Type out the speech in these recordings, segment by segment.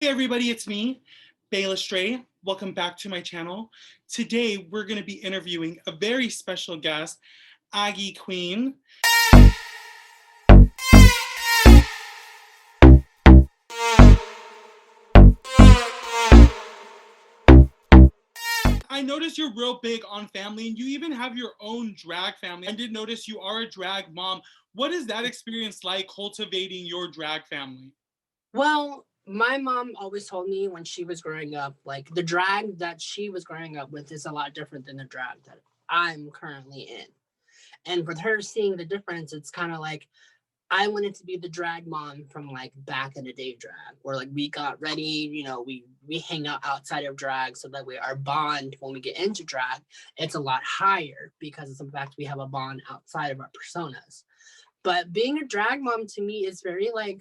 Hey everybody, it's me, Bae Le Stray. Welcome back to my channel. Today we're going to be interviewing a very special guest, Aggie Queen. I noticed you're real big on family and you even have your own drag family. I did notice you are a drag mom. What is that experience like cultivating your drag family? Well, my mom always told me when she was growing up, like the drag that she was growing up with is a lot different than the drag that I'm currently in. And with her seeing the difference, it's kind of like I wanted to be the drag mom from like back in the day drag, where like we got ready, we hang out outside of drag so that way our bond when we get into drag, it's a lot higher because of the fact we have a bond outside of our personas. But being a drag mom to me is very like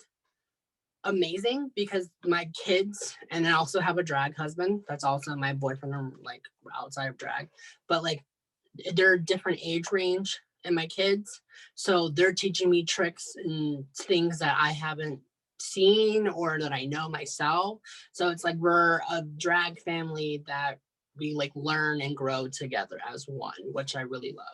amazing because my kids and I also have a drag husband that's also my boyfriend like outside of drag, but like they're different age range and my kids, so they're teaching me tricks and things that I haven't seen or that I know myself. So it's like we're a drag family that we like learn and grow together as one, which I really love.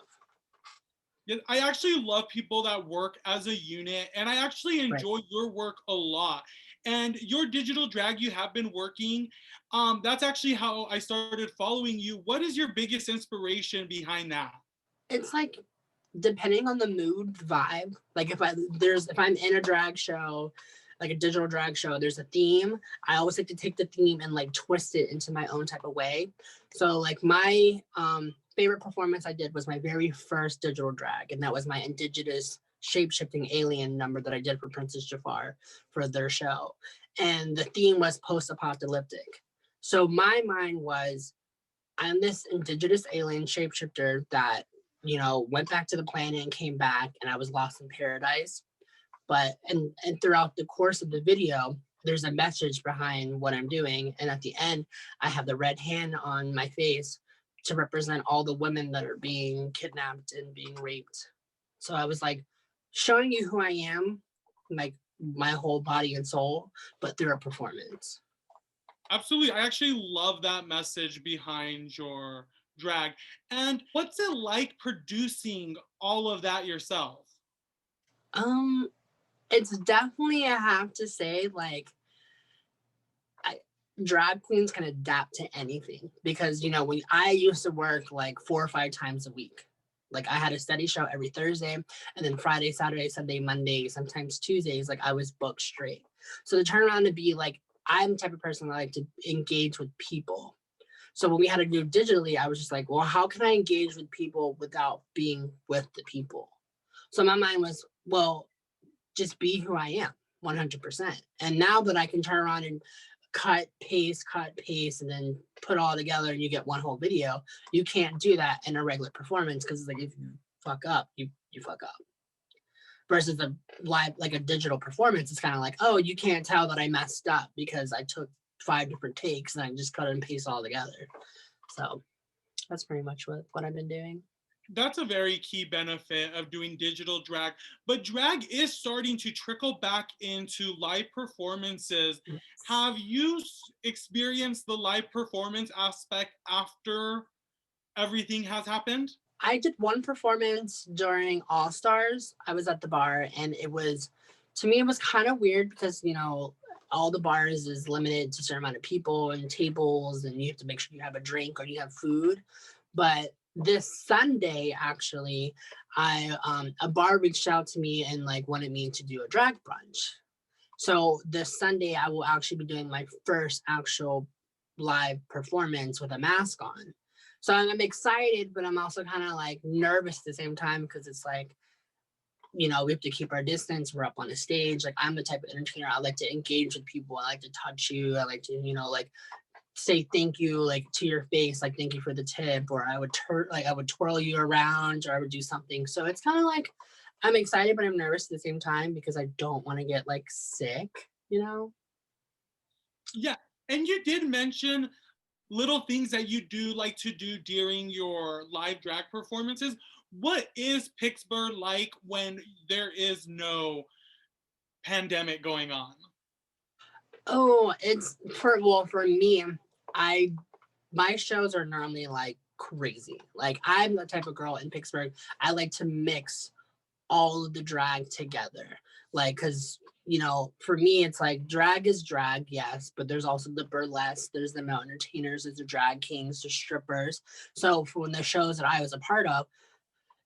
Yeah, I actually love people that work as a unit, and I actually Right. enjoy your work a lot. And your digital drag, you have been working. That's actually how I started following you. What is your biggest inspiration behind that? It's like depending on the mood, vibe. Like if I'm in a drag show, like a digital drag show, there's a theme. I always like to take the theme and like twist it into my own type of way. So like my favorite performance I did was my very first digital drag, and that was my indigenous shape shifting alien number that I did for Princess Jafar for their show. And the theme was post apocalyptic. So my mind was I'm this indigenous alien shapeshifter that, went back to the planet and came back and I was lost in paradise. But and throughout the course of the video, there's a message behind what I'm doing. And at the end, I have the red hand on my face to represent all the women that are being kidnapped and being raped. So I was like showing you who I am, like my whole body and soul, but through a performance. Absolutely. I actually love that message behind your drag. And what's it like producing all of that yourself? Um, it's definitely I have to say like I, drag queens can adapt to anything because when I used to work like 4 or 5 times a week. Like I had a steady show every Thursday, and then Friday, Saturday, Sunday, Monday, sometimes Tuesdays. Like I was booked straight. So to turn around and be like, I'm the type of person that like to engage with people. So when we had to do digitally, I was just like, well, how can I engage with people without being with the people? So my mind was, well, just be who I am 100%. And now that I can turn around and cut, paste, and then put all together and you get one whole video, you can't do that in a regular performance because it's like if you fuck up, you fuck up. Versus a live like a digital performance, it's kind of like, oh, you can't tell that I messed up because I took 5 different takes and I just cut and paste all together. So that's pretty much what I've been doing. That's a very key benefit of doing digital drag. But drag is starting to trickle back into live performances. Yes. Have you experienced the live performance aspect after everything has happened? I did one performance during All Stars. I was at the bar, and it was, to me, it was kind of weird because all the bars is limited to a certain amount of people and tables, and you have to make sure you have a drink or you have food. But this Sunday, actually, I a bar reached out to me and like wanted me to do a drag brunch. So this Sunday, I will actually be doing my first actual live performance with a mask on. So I'm excited, but I'm also kind of like nervous at the same time because it's like, we have to keep our distance. We're up on a stage. Like I'm the type of entertainer. I like to engage with people. I like to touch you. I like to, like say thank you, like to your face, like thank you for the tip, or I would twirl you around, or I would do something. So it's kind of like I'm excited, but I'm nervous at the same time because I don't want to get like sick. Yeah. And you did mention little things that you do like to do during your live drag performances. What is Pittsburgh like when there is no pandemic going on? Oh, it's for me, I my shows are normally like crazy. Like I'm the type of girl in Pittsburgh, I like to mix all of the drag together. Like, cause for me, it's like drag is drag, yes, but there's also the burlesque, there's the male entertainers, there's the drag kings, the strippers. So for when the shows that I was a part of,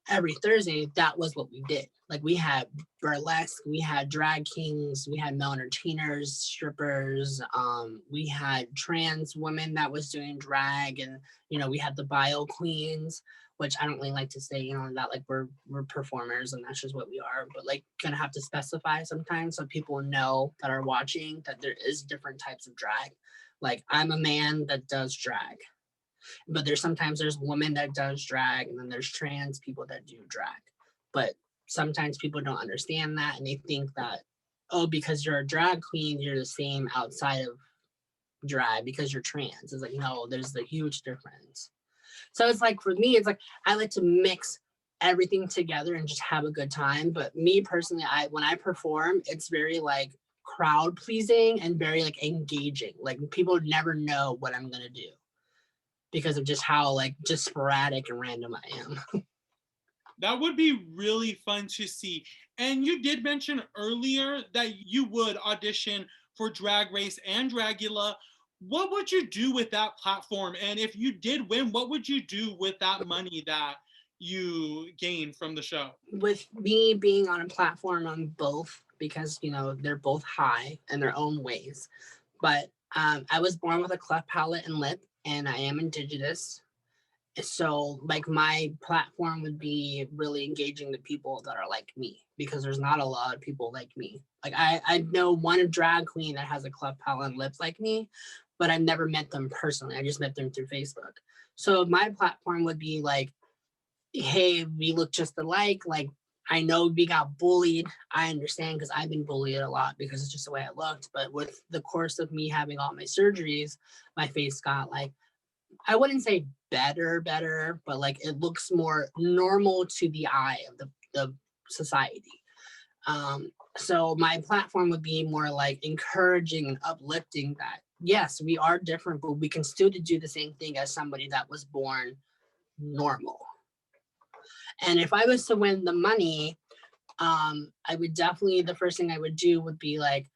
every Thursday, that was what we did. Like we had burlesque, we had drag kings, we had male entertainers, strippers, we had trans women that was doing drag, and we had the bio queens, which I don't really like to say, that like we're performers and that's just what we are, but like gonna have to specify sometimes so people know that are watching that there is different types of drag. Like I'm a man that does drag, but there's women that does drag, and then there's trans people that do drag. But sometimes people don't understand that, and they think that, oh, because you're a drag queen, you're the same outside of drag because you're trans. It's like, no, there's a huge difference. So it's like, for me, it's like I like to mix everything together and just have a good time. But me personally, when I perform, it's very like crowd pleasing and very like engaging. Like people never know what I'm gonna do because of just how like just sporadic and random I am. That would be really fun to see. And you did mention earlier that you would audition for Drag Race and Dragula. What would you do with that platform? And if you did win, what would you do with that money that you gained from the show? With me being on a platform on both, because they're both high in their own ways. But I was born with a cleft palate and lip, and I am indigenous. So like my platform would be really engaging the people that are like me, because there's not a lot of people like me. Like I know one drag queen that has a cleft palate and lips like me, but I've never met them personally. I just met them through Facebook. So my platform would be like, hey, we look just alike. Like I know we got bullied. I understand because I've been bullied a lot because it's just the way I looked. But with the course of me having all my surgeries, my face got like, I wouldn't say better, but like it looks more normal to the eye of the society. So my platform would be more like encouraging and uplifting that yes, we are different, but we can still do the same thing as somebody that was born normal. And if I was to win the money, I would definitely, the first thing I would do would be like,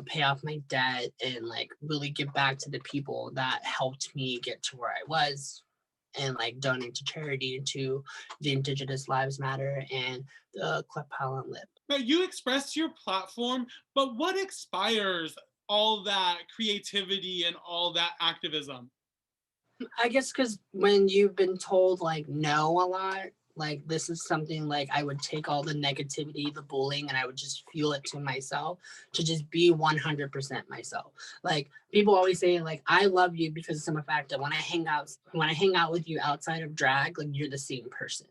pay off my debt and like really give back to the people that helped me get to where I was, and like donate to charity, to the Indigenous Lives Matter and the Cleft Palate Lip. Now, you express your platform, but what inspires all that creativity and all that activism? I guess because when you've been told like no a lot, like this is something like I would take all the negativity, the bullying, and I would just fuel it to myself to just be 100% myself. Like people always say, like I love you because of some fact that when I hang out with you outside of drag, like you're the same person.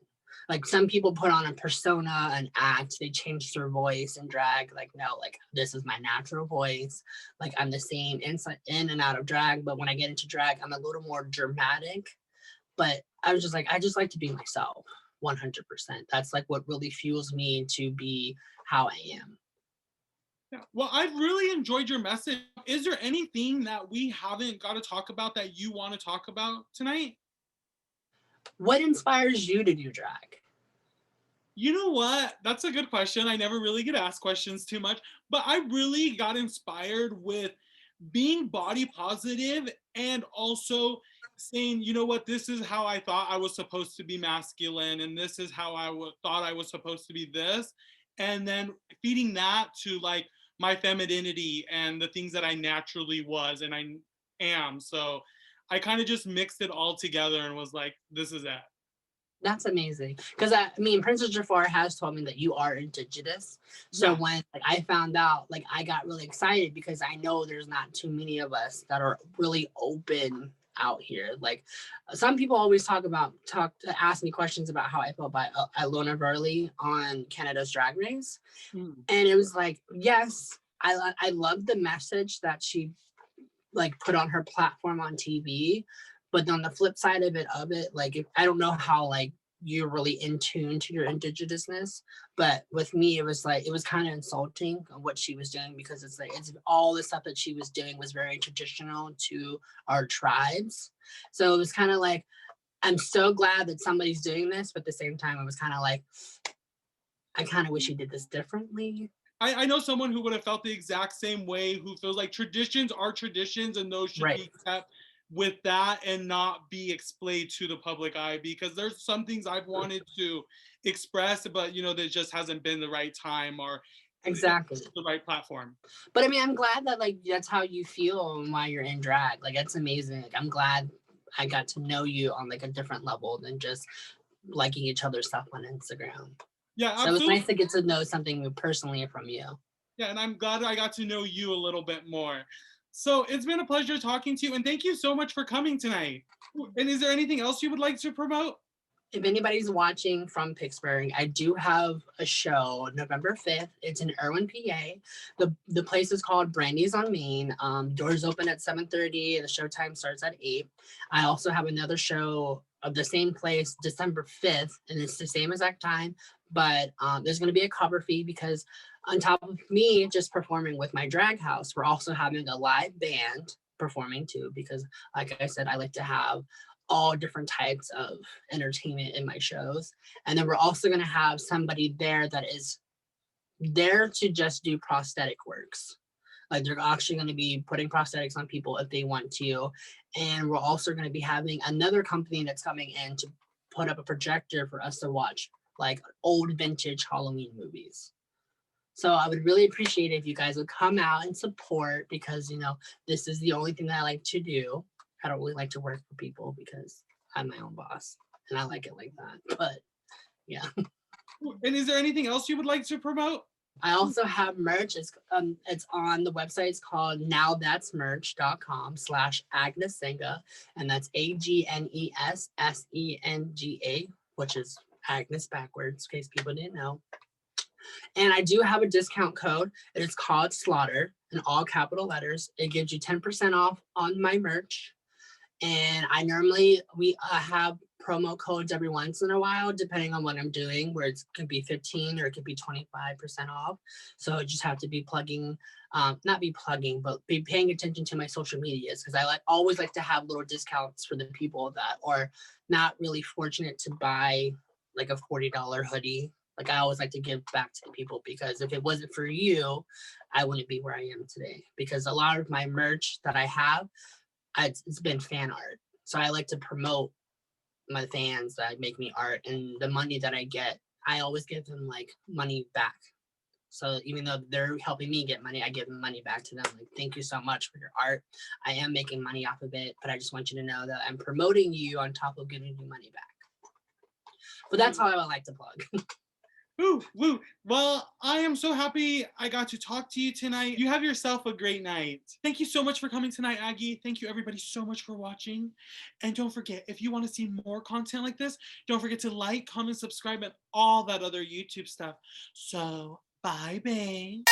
Like some people put on a persona, an act, they change their voice and drag. Like no, like this is my natural voice. Like I'm the same inside in and out of drag, but when I get into drag, I'm a little more dramatic. But I was just like, I just like to be myself 100%. That's like what really fuels me to be how I am. Yeah. Well, I've really enjoyed your message. Is there anything that we haven't got to talk about that you want to talk about tonight? What inspires you to do drag? You know what? That's a good question. I never really get asked questions too much, but I really got inspired with being body positive and also saying, you know what, this is how I thought I was supposed to be masculine, and this is how thought I was supposed to be this. And then feeding that to like my femininity and the things that I naturally was and I am. So I kind of just mixed it all together and was like, this is it. That's amazing. Because I mean, Princess Jafar has told me that you are indigenous. So Yeah. when like I found out, like I got really excited because I know there's not too many of us that are really open out here. Like some people always ask me questions about how I felt by Ilona Verley on Canada's Drag Race, Mm. and it was like, yes, I love the message that she like put on her platform on TV. But on the flip side of it, like if, I don't know how like you're really in tune to your indigenousness. But with me, it was like, it was kind of insulting what she was doing, because it's like, it's all the stuff that she was doing was very traditional to our tribes. So it was kind of like, I'm so glad that somebody's doing this, but at the same time, it was kind of like, I kind of wish he did this differently. I know someone who would have felt the exact same way, who feels like traditions are traditions and those should Right. be kept with that and not be displayed to the public eye, because there's some things I've wanted to express, but there just hasn't been the right time or Exactly. the right platform. But I mean, I'm glad that like that's how you feel while you're in drag. Like that's amazing. Like I'm glad I got to know you on like a different level than just liking each other's stuff on Instagram. Yeah, So it was absolutely. nice to get to know something personally from you. Yeah, and I'm glad I got to know you a little bit more. So it's been a pleasure talking to you, and thank you so much for coming tonight. And is there anything else you would like to promote? If anybody's watching from Pittsburgh, I do have a show November 5th. It's in Irwin, PA. The place is called Brandy's on Main. Doors open at 7:30. The show time starts at 8. I also have another show of the same place December 5th, and it's the same exact time, but there's going to be a cover fee, because on top of me just performing with my drag house, we're also having a live band performing too, because like I said, I like to have all different types of entertainment in my shows. And then we're also going to have somebody there that is there to just do prosthetic works. Like they're actually going to be putting prosthetics on people if they want to. And we're also going to be having another company that's coming in to put up a projector for us to watch like old vintage Halloween movies. So I would really appreciate it if you guys would come out and support, because this is the only thing that I like to do. I don't really like to work for people because I'm my own boss and I like it like that. But yeah. And is there anything else you would like to promote? I also have merch. It's on the website. It's called nowthat'smerch.com/Agnes Senga. And that's AGNESSENGA, which is Agnes backwards, in case people didn't know. And I do have a discount code. It is called Slaughter in all capital letters. It gives you 10% off on my merch. And we have promo codes every once in a while, depending on what I'm doing, where it could be 15 or it could be 25% off. So you just have to be not be plugging, but be paying attention to my social medias, because I always like to have little discounts for the people that are not really fortunate to buy like a $40 hoodie. Like I always like to give back to the people, because if it wasn't for you, I wouldn't be where I am today. Because a lot of my merch that I have, it's been fan art. So I like to promote my fans that make me art, and the money that I get, I always give them like money back. So even though they're helping me get money, I give them money back to them. Like, thank you so much for your art. I am making money off of it, but I just want you to know that I'm promoting you on top of giving you money back. But that's how I would like to plug. Woo, woo. Well, I am so happy I got to talk to you tonight. You have yourself a great night. Thank you so much for coming tonight, Aggie. Thank you everybody so much for watching. And don't forget, if you want to see more content like this, don't forget to like, comment, subscribe, and all that other YouTube stuff. So, bye, babe.